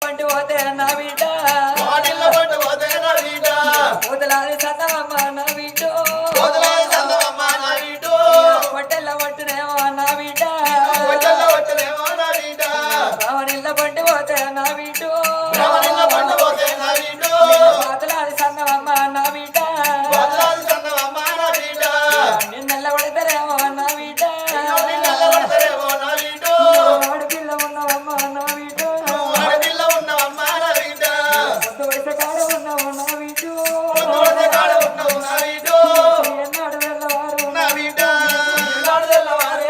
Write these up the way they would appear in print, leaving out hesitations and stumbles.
పంటి పోతే నా బిడ్డ వదలాది సతమ్మ నా బిడ్డ పొట్టెల్ల పట్టునేమో నా బిడ్డ రావణిల్ల పంటి పోతే నా బిడ్డ వదలాది సన్నమ్మ నా బిడ్డ నిన్నెల్ల పడతారేమో నా బిడ్డ ఆడపిల్ల ఉన్నవమ్మ నా బిడ్డ ముద్దు వయసు కాడ ఉన్నావు నా బిడ్డ ఎన్నాడు వెళ్ళవారు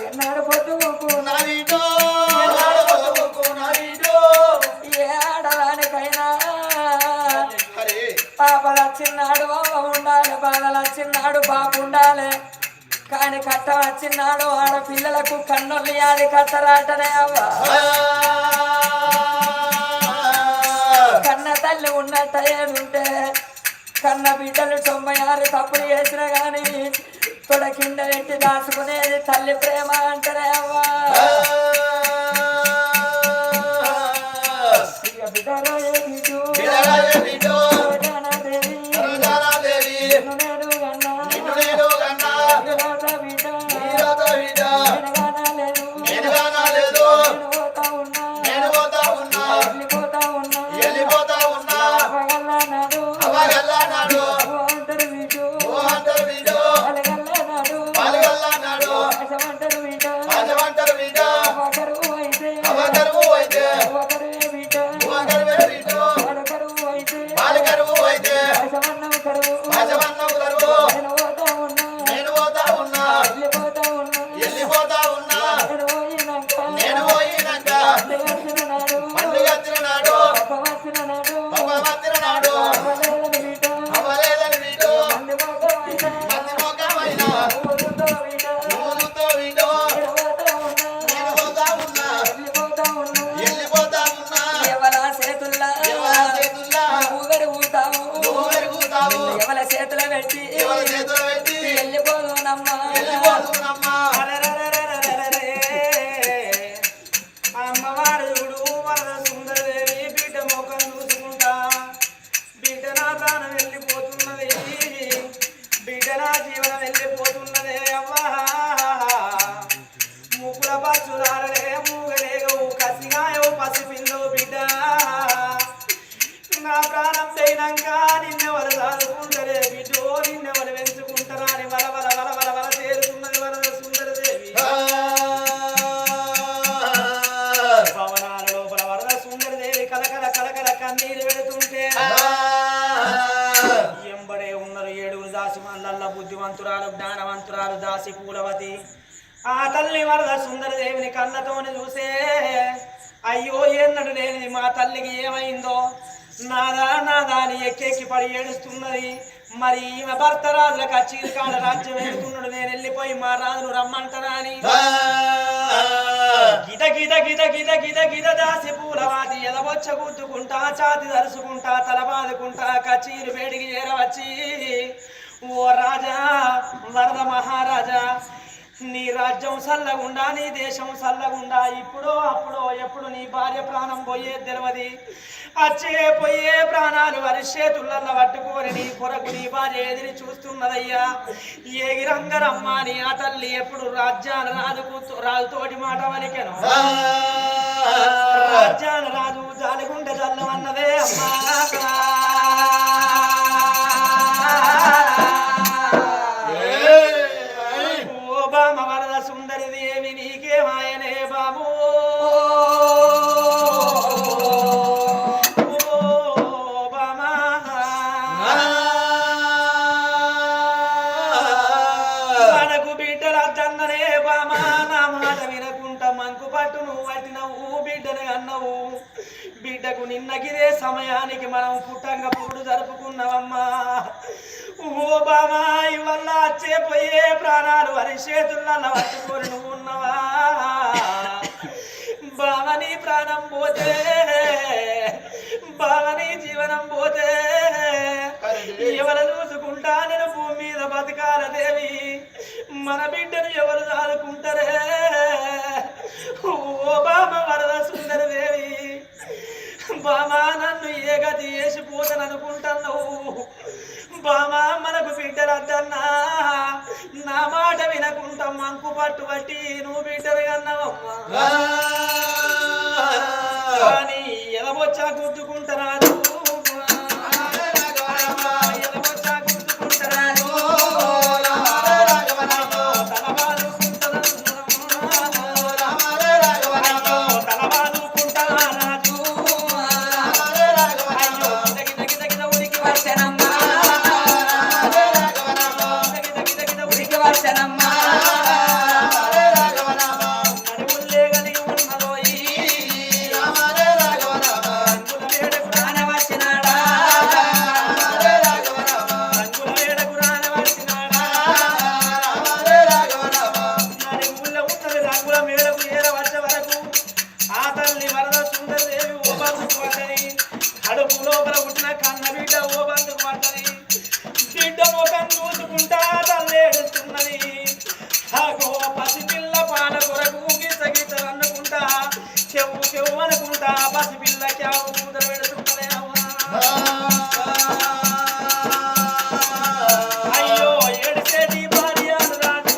ఎన్నాడు పొద్దుకు ఏ ఆడదానికైనా పాపలచ్చిన్నాడు ఉండాలి బాధలచ్చిన్నాడు బాబు ఉండాలి కాని కట్ట వచ్చిన్నాడు ఆడపిల్లలకు కన్నులు యాది కట్టరాటనే అవ్వా కన్న తల్లి ఉన్నట్ట ఏడుంటే కన్న బిడ్డలు 96 తప్పులు చేసిన గాని తొడ కింద పెట్టి దాచుకునేది తల్లి ప్రేమ అంటనే అవ్వా బిడ్డలో చేతుల పెట్టి వెళ్ళిపోదునమ్మా అమ్మవారు చూడు వరద సుందరదేవి బిడ్డ ముఖం చూసుకుంటా బిడ్డ నా ప్రాణం వెళ్ళిపోతున్నది బిడ్డ నా జీవనం వెళ్ళిపోతున్నదే అవ్వా ముక్కుల పచ్చుదారలే మూగలేగవు కసిగాయవు పసిపిల్లవు బిడ్డ నా ప్రాణం పోయినాక నిన్నెవరు దాదుకుంటారే బిడ్డో నిన్నెవరు పెంచుకుంటారా అని వల వల వల వల వల చేరుతున్నది వరద సుందరదేవి భవనాల లోపల వరద సుందరదేవి కలకల కలకల కన్నీరు పెడుతుంటే ఎంబడే ఉన్నారు 7 దాసిమల్ల బుద్ధివంతురాలు జ్ఞానవంతురాలు దాసి పూలవతి ఆ తల్లి వరద సుందరదేవిని కళ్ళతోని చూసే అయ్యో ఎన్నడు లేనిది మా తల్లికి ఏమైందో నాదా నాదా అని ఎక్కెక్కి పడి ఏడుస్తున్నది మరి ఈమె భర్త రాజులకు చీరకాడ రాజ్యం వెళ్తున్నాడు నేను వెళ్ళిపోయి మా రాజును రమ్మంటారా అని గిద గిద గిద గిద గిద గిద దాసి పూలవాతి ఎదవొచ్చ గుద్దుకుంటా ఛాతి దరుచుకుంటా తల బాదుకుంటా కచీరు వేడికి చేరవచ్చి ఓ రాజా వరద మహారాజా నీ రాజ్యం సల్లగుండా నీ దేశం సల్లగుండా ఇప్పుడో అప్పుడో ఎప్పుడు నీ భార్య ప్రాణం పోయే తెలియదు అచ్చే పోయే ప్రాణాలు వరి చేతులల్లో పట్టుకొని నీ కొరకు నీ భార్య ఎదిరి చూస్తున్నదయ్యా ఏగిరంగరమ్మ నీ ఆ తల్లి ఎప్పుడు రాజ్యాల రాజుతోటి మాట వలికెను రాజ్యాల రాజు జాలిగుండె జల్లమన్నదే అమ్మా వరద సుందరి దేవి నీకే మాయనే బాబు మనకు బిడ్డల చందనే బామా నా మాట వినకుంటా మంకు పట్టు నువ్వు పట్టినవు బిడ్డని అన్నవు బిడ్డకు నిన్నగిదే సమయానికి మనం పుట్టంగా పురుడు జరుపుకున్నావమ్మా ఓ బామా ఇవల్ల వచ్చే పోయే ప్రాణాలు వరి చేతుల్లో పట్టుకొని నువ్వు ఉన్నవా బామని ప్రాణం పోతే బామని జీవనం పోతే ఎవరు చూసుకుంటా నేను భూమి మీద బతకాల దేవి మన బిడ్డను ఎవరు దాదుకుంటారే ఓ బామ వరద సుందర దేవి బామా నన్ను ఏ గతి వేసిపోతాను అనుకుంటున్నావు బామా మనకు బిడ్డలద్దన్నా నా మాట వినకుంటా మంకు పట్టు బట్టి నువ్వు బిడ్డలు కన్నావమ్మా కానీ ఎదవచ్చా గుద్దుకుంటారాదు ఎదవచ్చా గుద్దుకుంటారాదు కడుపు లోపల పుట్టిన కన్న బిడ్డ ఓ బంధుకు పడ్డది బిడ్డ ముఖం చూసుకుంటా తల్లేడుస్తున్నది పసిపిల్ల పాల కొరకు గిచ్చ గిచ్చ అనుకుంటా చెవు చెవు అనుకుంటా పసిపిల్ల క్యావు కూతురు పెడుతున్నదే అయ్యో ఏడిసేటి భార్య రాజు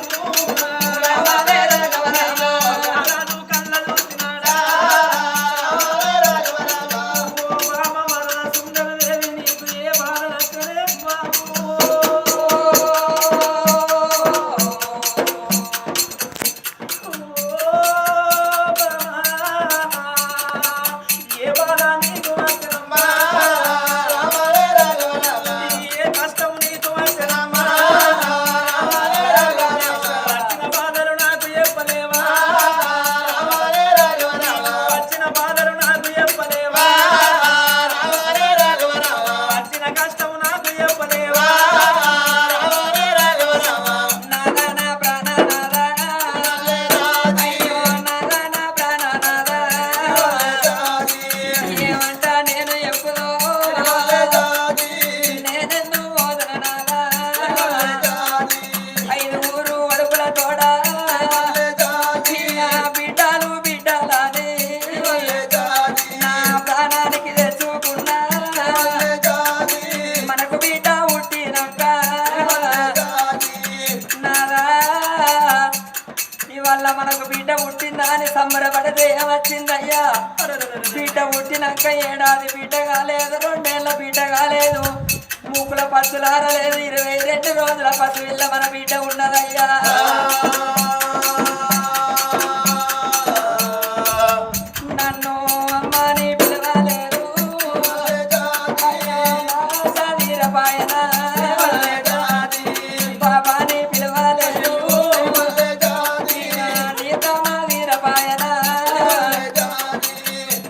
మనకు బిడ్డ పుట్టిందా అని సంబరపడితే ఏమొచ్చిందయ్యా బిడ్డ పుట్టినాక ఏడాది బిడ్డ కాలేదు 2 ఏళ్ళ బిడ్డ కాలేదు మూకుల పచ్చులారలేదు 22 రోజుల పసిపిల్ల మన బిడ్డ ఉన్నదయ్యా నన్ను అమ్మని పిలవలేదు సదీరపాయన బాబాని పిలవలేదు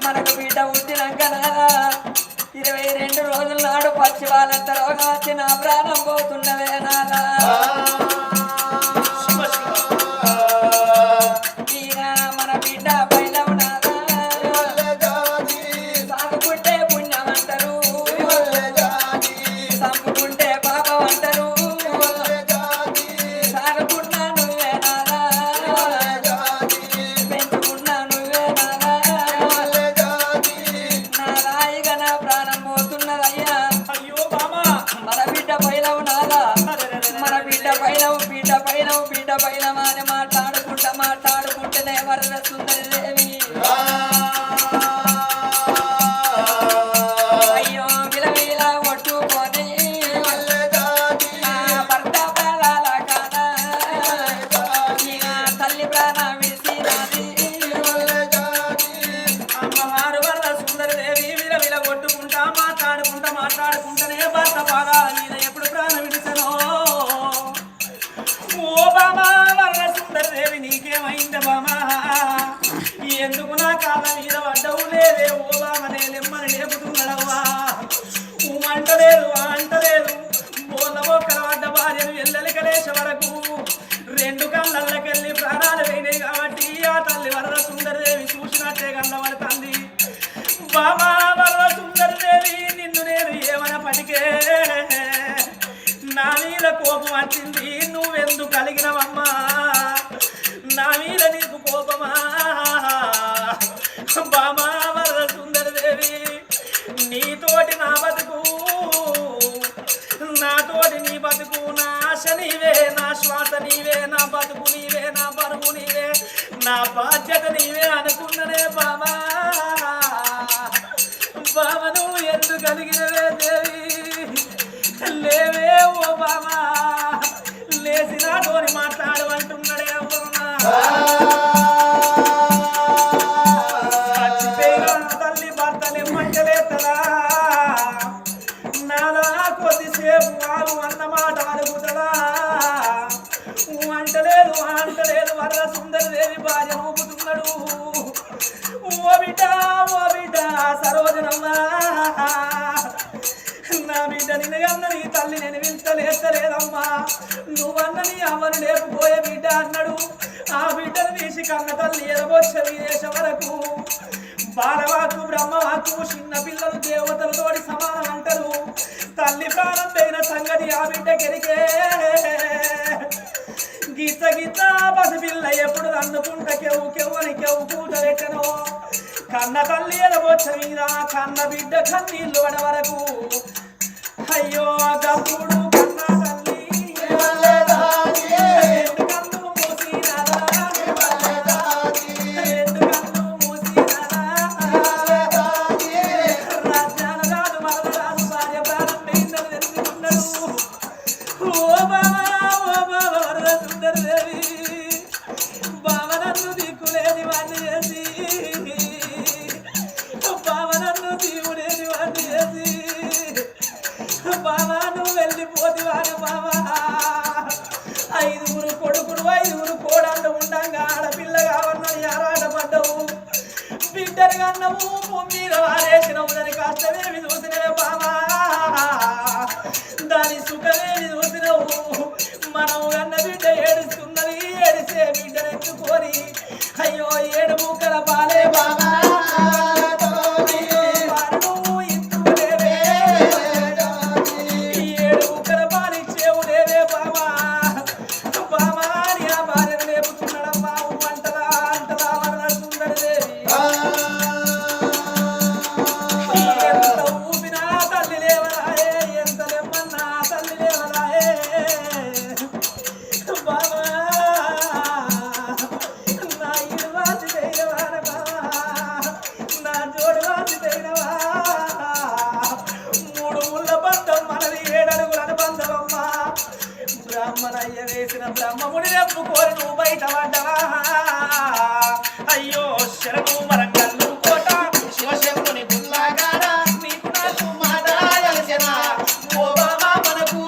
మనకు బిడ్డ పుట్టినాక 22 రోజుల నాడు పచ్చి వాళ్ళంతలో కాచి నా ప్రాణం పోతున్నదే నాలా మన బిడ్డ పైన ఉన్నారా సాగుకుంటే పుణ్యం అంటారు సంపుకుంటే పాపం అంటారు సాగుకున్నా నువ్వే నారా పెంచుకున్నా నువ్వే నారా నా రాయిగా నా ప్రాణం పోతున్నదయ్యా అయ్యో బామా మన బిడ్డ పైన ఉన్నారా మన బిడ్డ పైన అని మాట్లాడుకుంటేనే వరద సుందరి దేవి అయ్యో విలవిలా ఒట్టుకొని భర్త ప్రాణాల కాదా తల్లి ప్రాణ విడిసినది అమ్మవారు వరద సుందరి దేవి విలవిల కొట్టుకుంటా మాట్లాడుకుంటేనే భర్త పాదాల మీద ఎప్పుడు ప్రాణం విడిసనో ఓ బామా వరద సుందరి దేవి నీకేమైంది బామా ఎందుకు నా కాళ్ళ మీద పడ్డవు లేదే ఓ బామనే లెమ్మని లేపుతున్నాడవ్వా అంటలేదు బోళ్ళ మొక్కల పడ్డ భార్యను ఎల్లెలికలేసే వరకు 2 కళ్ళకెళ్ళి ప్రాణాలు వేయనాయి కాబట్టి ఆ తల్లి వరద సుందరి దేవి చూసినట్టే కళ్ళబడుతుంది బామా వరద సుందరి దేవి నిన్ను నేను ఏమనప్పటికే నా మీద కోపం వచ్చింది నువ్వెందుకు కలిగినవమ్మా నా మీద నీకు కోపమా బామా వరద సుందరి దేవి శ్వాస నీవే, నా బతుకు నీవే, నా బరువు నీవే, నా బాధ్యత నీవే అనుకున్ననే బామా. బామను ఎందుకు కలిగినవే దేవి, లేవే ఓ బామా, లేచినాటోని మాట్లాడు అంటున్నాడే అమ్మా. తల్లి భర్తని మంటలేస్తదా, నాదా కొద్దిసేపు వారు అన్నమాట అడుగుతుందా. అంటలేదు అంటలేదు వరద సుందరి దేవి భార్య ఊపుతున్నాడు. ఓ బిడ్డ సరోజనమ్మా, నా బిడ్డ నిన్నగన్న నీ తల్లి నేను వింతలేస్తలేదమ్మా, నువ్వన్న నీ అమ్మను లేపుపోయే బిడ్డ అన్నాడు. ఆ బిడ్డను తీసి కన్న తల్లి ఎదబొచ్చ విదేశం వరకు. బాలవాకు బ్రహ్మవాకు చిన్న పిల్లలు దేవతలతోటి సమానం అంటారు. తల్లి ప్రాణం పోయిన సంగతి ఆ బిడ్డ కెరికే. గిత్త గిత్త పసిపిల్ల ఎప్పుడు అందుకుంట కెవ్వు కెవ్వని కెవ్వు కూట పెట్టను. కన్న తల్లి ఎదబొచ్చ మీద కన్న బిడ్డ కన్నీళ్ళు పడ వరకు. అయ్యో గప్పుడు కన్న తల్లి రెండు కళ్ళు మూసినాదా, రెండు కళ్ళు మూసినాదా. రాజ్యాన రాదు మరదరాదు భార్య ప్రాణం పోయిందని తెలుసుకున్నాడు. ఓ బాబా వరద సుందరి దేవి, బావనన్ను దిక్కులేని వాడిని చేసి, బావనన్ను దీవులేని వాడిని చేసి, బావా నువ్వు వెళ్ళిపోతివాడు బావా. 5 కొడుకులు 5 కోడళ్ళు ఉండంగా ఆడపిల్ల కావన్నని ఆరాటపడ్డవు. బిడ్డని కన్నవు మీద వారేసినవు, దాని కష్టమేమి చూసినవే బావా, దాని సుఖమేమి చూసినవు. మనం కన్న బిడ్డ ఏడుస్తున్నది, ఏడిసే బిడ్డను ఎత్తుకొని అయ్యో 7 ముక్కల పాలే బావా. బ్రహ్మనయ్య వేసిన బ్రహ్మముడి నెప్పుకోరి నువ్వు బయట పడ్డవా. అయ్యో శరణు మరంగల్లు కోట శివశంకుని గుల్లాగాడ, నీకు నాకు మాట కలిసిన ఓ బాబా మనకు.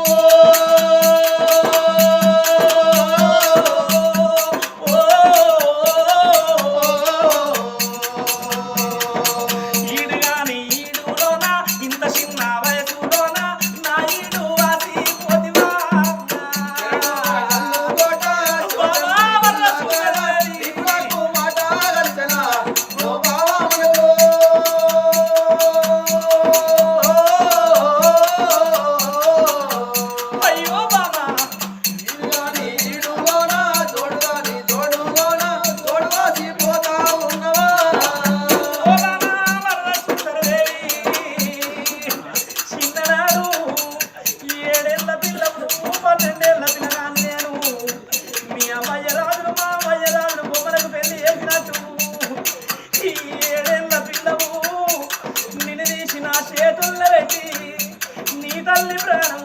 ఈడు గాని ఈడులోన ఇంత చిన్న వయసులోన నా ఈడు వాసి పోతివా. తల్లి ప్రాణం